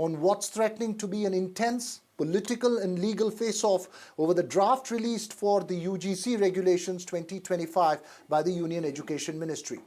on what's threatening to be an intense political and legal face-off over the draft released for the UGC Regulations 2025 by the Union Education Ministry.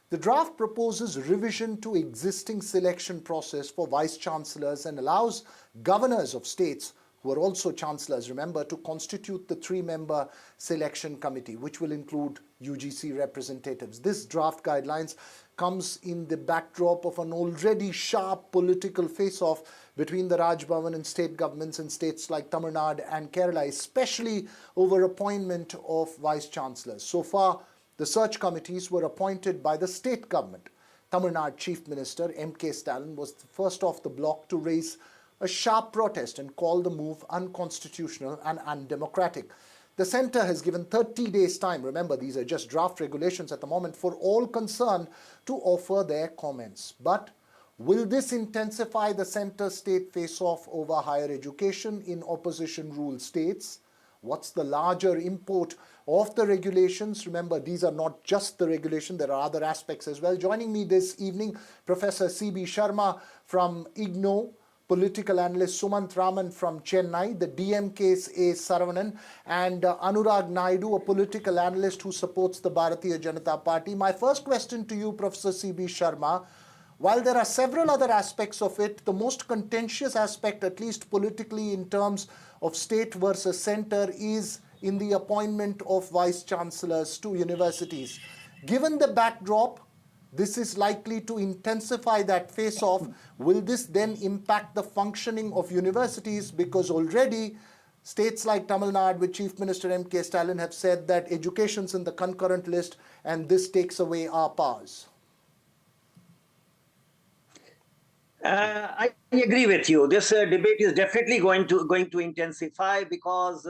The draft proposes revision to existing selection process for Vice Chancellors and allows governors of states who are also chancellors, remember, to constitute the three-member selection committee, which will include UGC representatives. This draft guidelines comes in the backdrop of an already sharp political face-off between the Raj Bhavan and state governments in states like Tamil Nadu and Kerala, especially over appointment of vice chancellors. So far, the search committees were appointed by the state government. Tamil Nadu Chief Minister M.K. Stalin was the first off the block to raise a sharp protest and call the move unconstitutional and undemocratic. The centre has given 30 days time, remember these are just draft regulations at the moment, for all concerned to offer their comments. But will this intensify the centre-state face-off over higher education in opposition-ruled states? What's the larger import of the regulations? Remember, these are not just the regulation, there are other aspects as well. Joining me this evening, Professor C.B. Sharma from IGNOU, political analyst Sumant Raman from Chennai, the DMK's A. Saravanan, and Anurag Naidu, a political analyst who supports the Bharatiya Janata Party. My first question to you, Professor C.B. Sharma, while there are several other aspects of it, the most contentious aspect, at least politically in terms of state versus centre, is in the appointment of vice chancellors to universities. Given the backdrop, this is likely to intensify that face-off. Will this then impact the functioning of universities? Because already states like Tamil Nadu with Chief Minister M.K. Stalin have said that education's in the concurrent list and this takes away our powers. I agree with you. This debate is definitely going to intensify because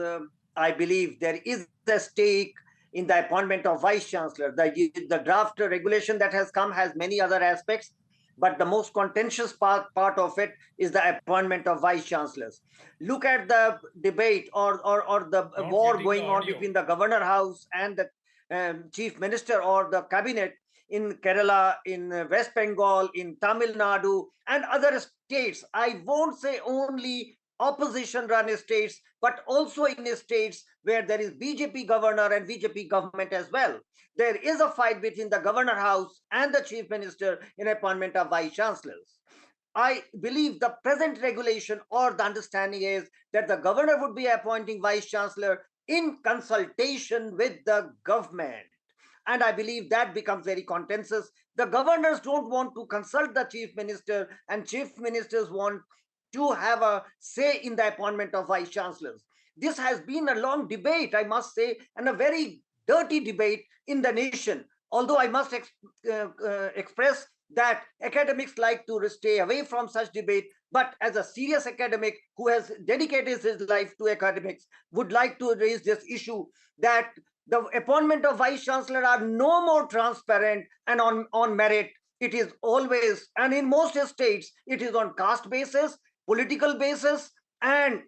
I believe there is a stake in the appointment of vice chancellor. The draft regulation that has come has many other aspects, but the most contentious part of it is the appointment of vice chancellors. Look at the debate or the war going on between the governor house and the chief minister or the cabinet in Kerala, in West Bengal, in Tamil Nadu, and other states. I won't say only opposition-run states, but also in states where there is BJP governor and BJP government as well. There is a fight between the governor house and the chief minister in appointment of vice chancellors. I believe the present regulation or the understanding is that the governor would be appointing vice chancellor in consultation with the government. And I believe that becomes very contentious. The governors don't want to consult the chief minister, and chief ministers want to have a say in the appointment of vice chancellors. This has been a long debate, I must say, and a very dirty debate in the nation. Although I must express that academics like to stay away from such debate, but as a serious academic who has dedicated his life to academics, would like to raise this issue that the appointment of vice chancellor are no more transparent and on merit. It is always, and in most states, it is on caste basis, political basis, and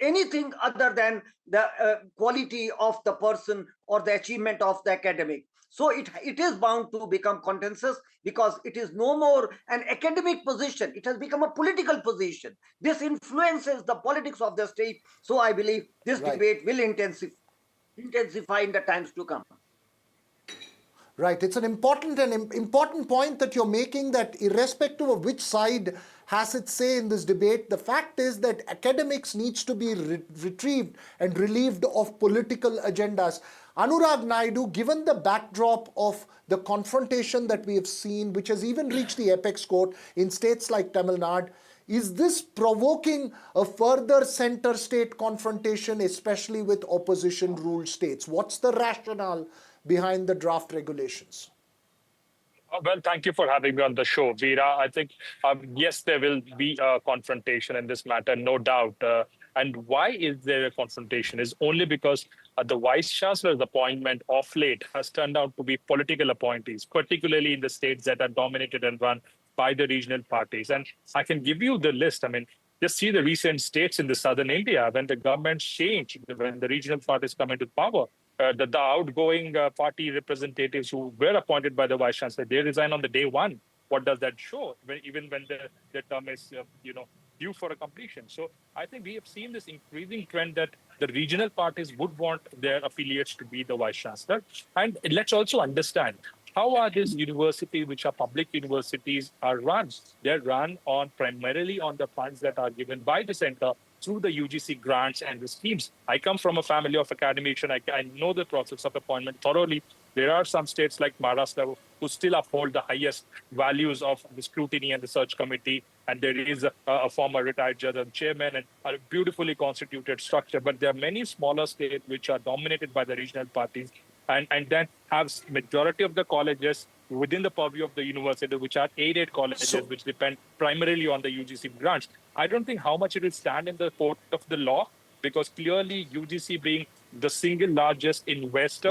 anything other than the quality of the person or the achievement of the academic. So it is bound to become contentious because it is no more an academic position. It has become a political position. This influences the politics of the state. So I believe this debate will intensify in the times to come. Right. It's an important point that you're making, that irrespective of which side has its say in this debate, the fact is that academics needs to be retrieved and relieved of political agendas. Anurag Naidu, given the backdrop of the confrontation that we have seen, which has even reached the apex court in states like Tamil Nadu, is this provoking a further center-state confrontation, especially with opposition-ruled states? What's the rationale behind the draft regulations? Well, thank you for having me on the show, Veera. I think, yes, there will be a confrontation in this matter, no doubt. And why is there a confrontation? Is only because the Vice Chancellor's appointment of late has turned out to be political appointees, particularly in the states that are dominated and run by the regional parties. And I can give you the list. I mean, just see the recent states in the southern India when the governments change, when the regional parties come into power. The outgoing party representatives who were appointed by the Vice Chancellor, they resign on the day one. What does that show? Even when the term is, due for a completion. So I think we have seen this increasing trend that the regional parties would want their affiliates to be the vice chancellor. And let's also understand how are these universities, which are public universities, are run. They're run on primarily on the funds that are given by the center through the UGC grants and the schemes. I come from a family of academicians. I know the process of appointment thoroughly. There are some states like Maharashtra who still uphold the highest values of the scrutiny and the search committee. And there is a former retired judge and chairman and a beautifully constituted structure. But there are many smaller states which are dominated by the regional parties and then have majority of the colleges within the purview of the university, which are aided colleges, which depend primarily on the UGC grants. I don't think how much it will stand in the court of the law, because clearly UGC being the single largest investor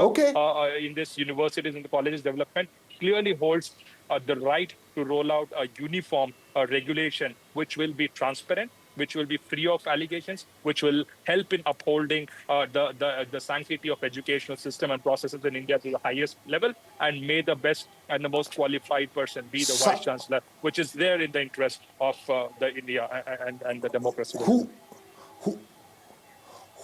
in this universities and the colleges development clearly holds the right to roll out a uniform regulation, which will be transparent, which will be free of allegations, which will help in upholding the sanctity of educational system and processes in India to the highest level, and may the best and the most qualified person be the vice chancellor, which is there in the interest of the India and the democracy.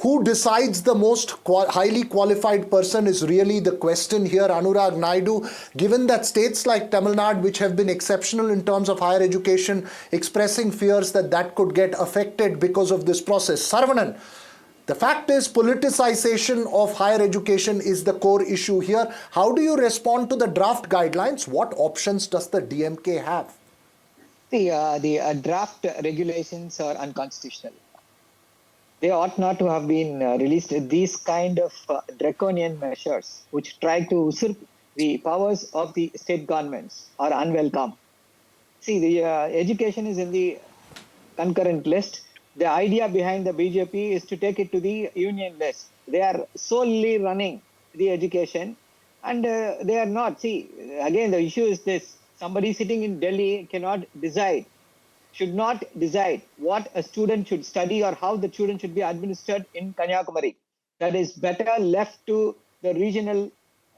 Who decides the most highly qualified person is really the question here, Anurag Naidu, given that states like Tamil Nadu, which have been exceptional in terms of higher education, expressing fears that that could get affected because of this process. Saravanan, the fact is politicization of higher education is the core issue here. How do you respond to the draft guidelines? What options does the DMK have? The draft regulations are unconstitutional. They ought not to have been released. These kind of draconian measures, which try to usurp the powers of the state governments, are unwelcome. See, the education is in the concurrent list. The idea behind the BJP is to take it to the union list. They are solely running the education, and they are not. See, again, the issue is this. Somebody sitting in Delhi cannot decide, should not decide what a student should study or how the student should be administered in Kanyakumari. That is better left to the regional,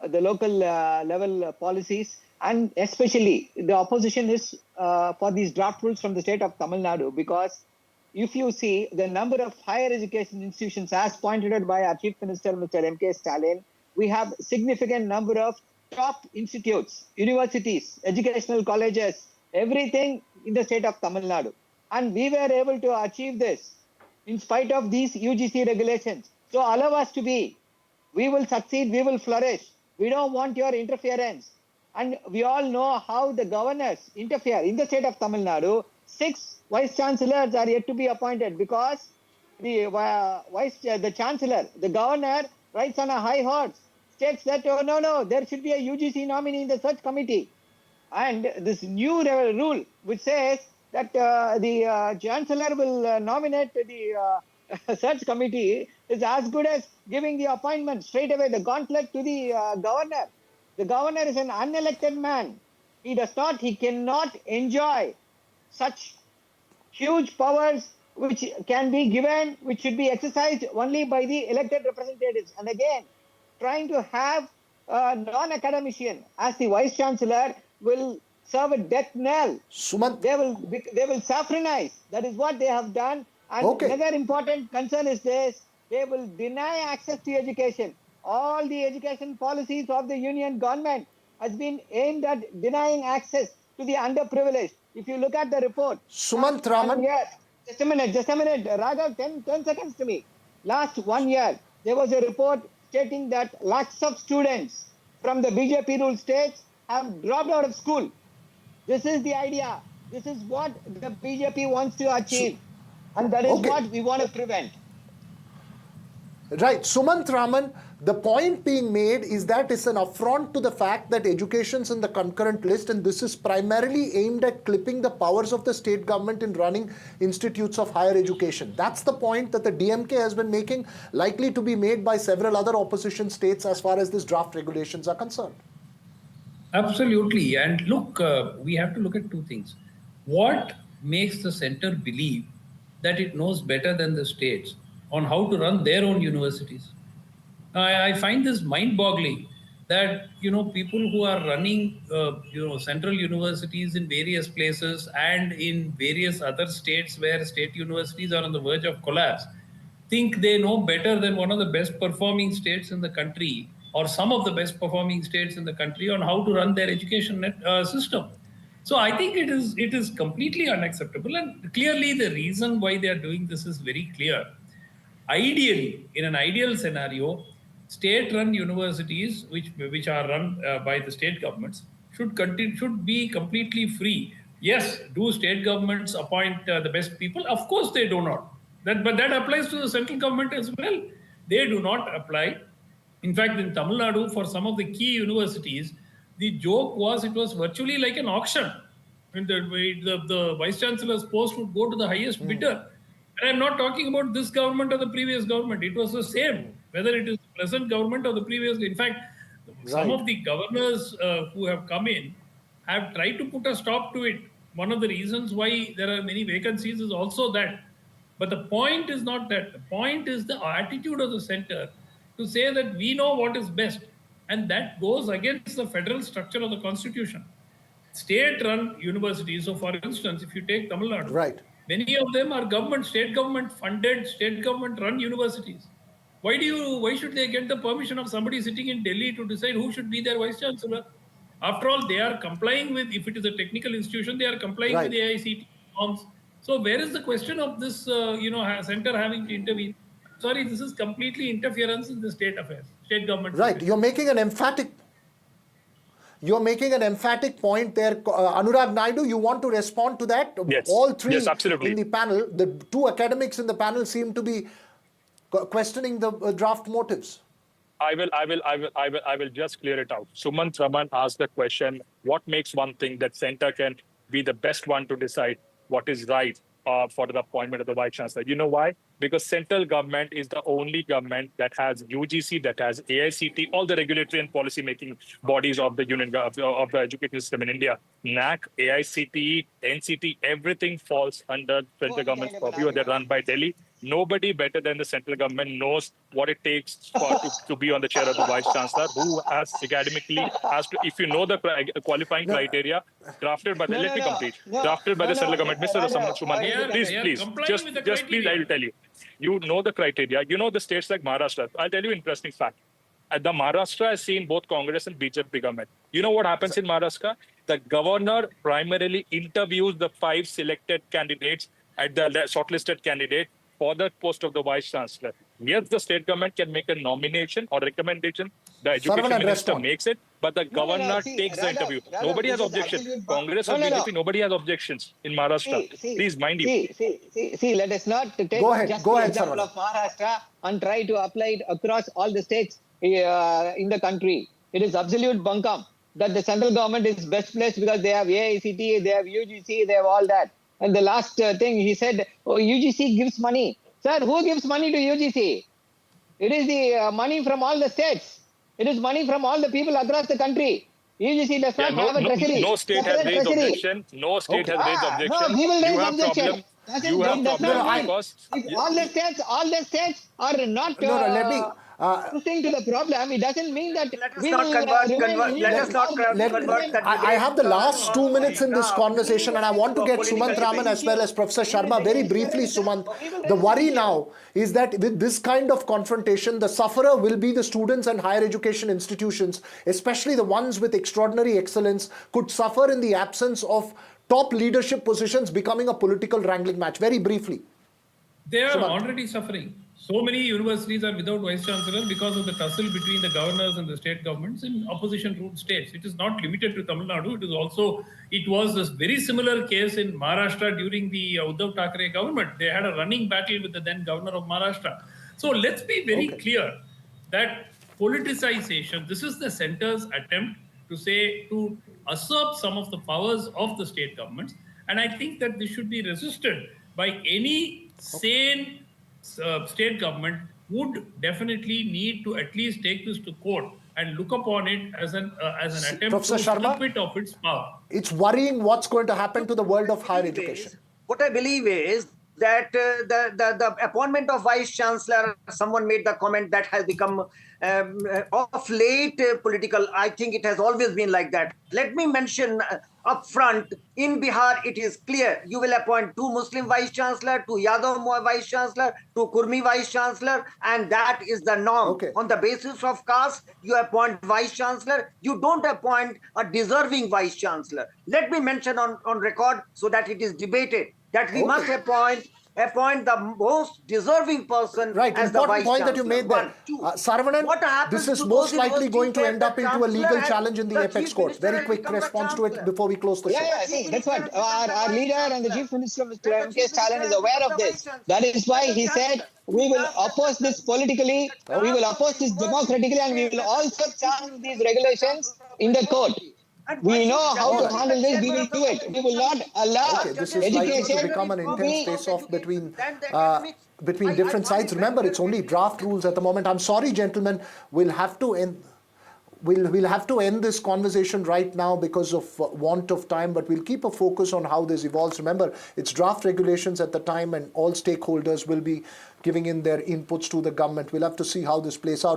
the local level policies, and especially the opposition is for these draft rules from the state of Tamil Nadu, because if you see the number of higher education institutions as pointed out by our Chief Minister, Mr. M.K. Stalin, we have significant number of top institutes, universities, educational colleges, everything in the state of Tamil Nadu. And we were able to achieve this in spite of these UGC regulations. So allow us to be. We will succeed, we will flourish. We don't want your interference. And we all know how the governors interfere. In the state of Tamil Nadu, 6 vice chancellors are yet to be appointed because the chancellor, the governor, rides on a high horse, states that, oh, no, there should be a UGC nominee in the search committee. And this new rule, which says that the chancellor will nominate the search committee, is as good as giving the appointment straight away, the gauntlet to the governor. The governor is an unelected man. He cannot enjoy such huge powers which can be given, which should be exercised only by the elected representatives. And again, trying to have a non-academician as the vice chancellor will serve a death knell. Sumant, They will saffronize. That is what they have done. And another important concern is this: they will deny access to education. All the education policies of the union government has been aimed at denying access to the underprivileged. If you look at the report, Sumant Raman. Just a minute, Raghav, 10 seconds to me. Last 1 year, there was a report stating that lakhs of students from the BJP ruled states have dropped out of school. This is the idea. This is what the BJP wants to achieve. And that is what we want to prevent. Right. Sumant Raman, the point being made is that it's an affront to the fact that education's in the concurrent list, and this is primarily aimed at clipping the powers of the state government in running institutes of higher education. That's the point that the DMK has been making, likely to be made by several other opposition states as far as these draft regulations are concerned. Absolutely. And look, we have to look at two things. What makes the center believe that it knows better than the states on how to run their own universities? I find this mind-boggling that people who are running central universities in various places and in various other states where state universities are on the verge of collapse think they know better than one of the best performing states in the country or some of the best performing states in the country on how to run their education system. So I think it is completely unacceptable, and clearly the reason why they are doing this is very clear. Ideally, in an ideal scenario, state-run universities, which are run by the state governments, should be completely free. Yes, do state governments appoint the best people? Of course, they do not. But that applies to the central government as well. They do not apply. In fact, in Tamil Nadu, for some of the key universities, the joke was it was virtually like an auction. And the Vice Chancellor's post would go to the highest bidder. And I'm not talking about this government or the previous government. It was the same, whether it is the present government or the previous. In fact, some of the governors who have come in have tried to put a stop to it. One of the reasons why there are many vacancies is also that. But the point is not that. The point is the attitude of the center to say that we know what is best. And that goes against the federal structure of the constitution. State-run universities, so for instance, if you take Tamil Nadu, Right. many of them are state government funded, state government run universities. Why should they get the permission of somebody sitting in Delhi to decide who should be their vice chancellor? After all, they are complying with, if it is a technical institution, they are complying with the AICTE norms. So where is the question of this, center having to intervene? Sorry, this is completely interference in the state affairs, state government. Right. affairs. You're making an emphatic point there. Anurag Naidu, you want to respond to that? Yes. All three Yes, absolutely. in the panel, the two academics in the panel seem to be questioning the draft motives. I will just clear it out. Sumant Raman asked the question, what makes one thing that center can be the best one to decide what is right for the appointment of the Vice Chancellor? You know why? Because central government is the only government that has UGC, that has AICT, all the regulatory and policy making bodies of the union of the education system in India. NAC, AICT, NCT, everything falls under central government's purview. They're run by Delhi. Nobody better than the central government knows what it takes to be on the chair of the Vice Chancellor, who has academically has to, if you know the qualifying criteria, drafted by the, let me complete, drafted by the central government. Mr. Suman, please, please, I will tell you. You know the criteria. You know the states like Maharashtra. I'll tell you an interesting fact. The Maharashtra has seen both Congress and BJP government. You know what happens in Maharashtra? The governor primarily interviews the 5 selected candidates at the shortlisted candidate for the post of the Vice Chancellor. Yes, the state government can make a nomination or recommendation. The education minister makes it, but the governor takes the interview. Nobody has objection. Congress or BJP, nobody has objections in Maharashtra. Please mind you. See, let us not take just the example of Maharashtra and try to apply it across all the states in the country. It is absolute bunkum that the central government is best placed because they have AICT, they have UGC, they have all that. And the last thing he said, UGC gives money. Sir, who gives money to UGC? It is the money from all the states. It is money from all the people across the country. UGC does not have a treasury. No state has raised objection. No state has raised objection. No, we will raise objection. You have problem because all the states are not listening to the problem. It doesn't mean that I have the last 2 minutes in this conversation, and I want to get Sumant Raman as well as Professor Sharma. Very briefly, Sumant, the worry now is that with this kind of confrontation, the sufferer will be the students and higher education institutions, especially the ones with extraordinary excellence, could suffer in the absence of top leadership positions becoming a political wrangling match. Very briefly. They are already suffering. So many universities are without vice chancellor because of the tussle between the governors and the state governments in opposition-ruled states. It is not limited to Tamil Nadu. It was a very similar case in Maharashtra during the Uddhav Thackeray government. They had a running battle with the then governor of Maharashtra. So let's be very clear that politicization, this is the center's attempt to usurp some of the powers of the state governments. And I think that this should be resisted by any sane state government would definitely need to at least take this to court and look upon it as an attempt Professor to strip it of its power. It's worrying what's going to happen to the world of higher education. What I believe is that the appointment of Vice Chancellor, someone made the comment that has become of late political, I think it has always been like that. Let me mention up front, in Bihar, it is clear you will appoint 2 Muslim vice chancellor, 2 Yadav vice chancellor, 2 Kurmi vice chancellor, and that is the norm. Okay. On the basis of caste, you appoint vice chancellor. You don't appoint a deserving vice chancellor. Let me mention on record so that it is debated that we must appoint the most deserving person Right, as the important vice point that you chancellor. made there. One, two. Saravanan, What happens this is to most those likely going to universities end up where into a the legal chancellor challenge in the and the apex chief court. minister Very has quick become the response to it chancellor. before we close the show. Yeah, see, that's what our leader and the Chief Minister, Mr. M.K. Stalin, is aware of this. That is why he said, we will oppose this politically, we will oppose this democratically, and we will also challenge these regulations in the court. We know how to handle this, we will do it. We will not allow Okay, this is likely to education become an to intense be... face-off between different sides. Remember, it's only draft rules at the moment. I'm sorry, gentlemen, we'll have to end. We'll have to end this conversation right now because of want of time, but we'll keep a focus on how this evolves. Remember, it's draft regulations at the time, and all stakeholders will be giving in their inputs to the government. We'll have to see how this plays out.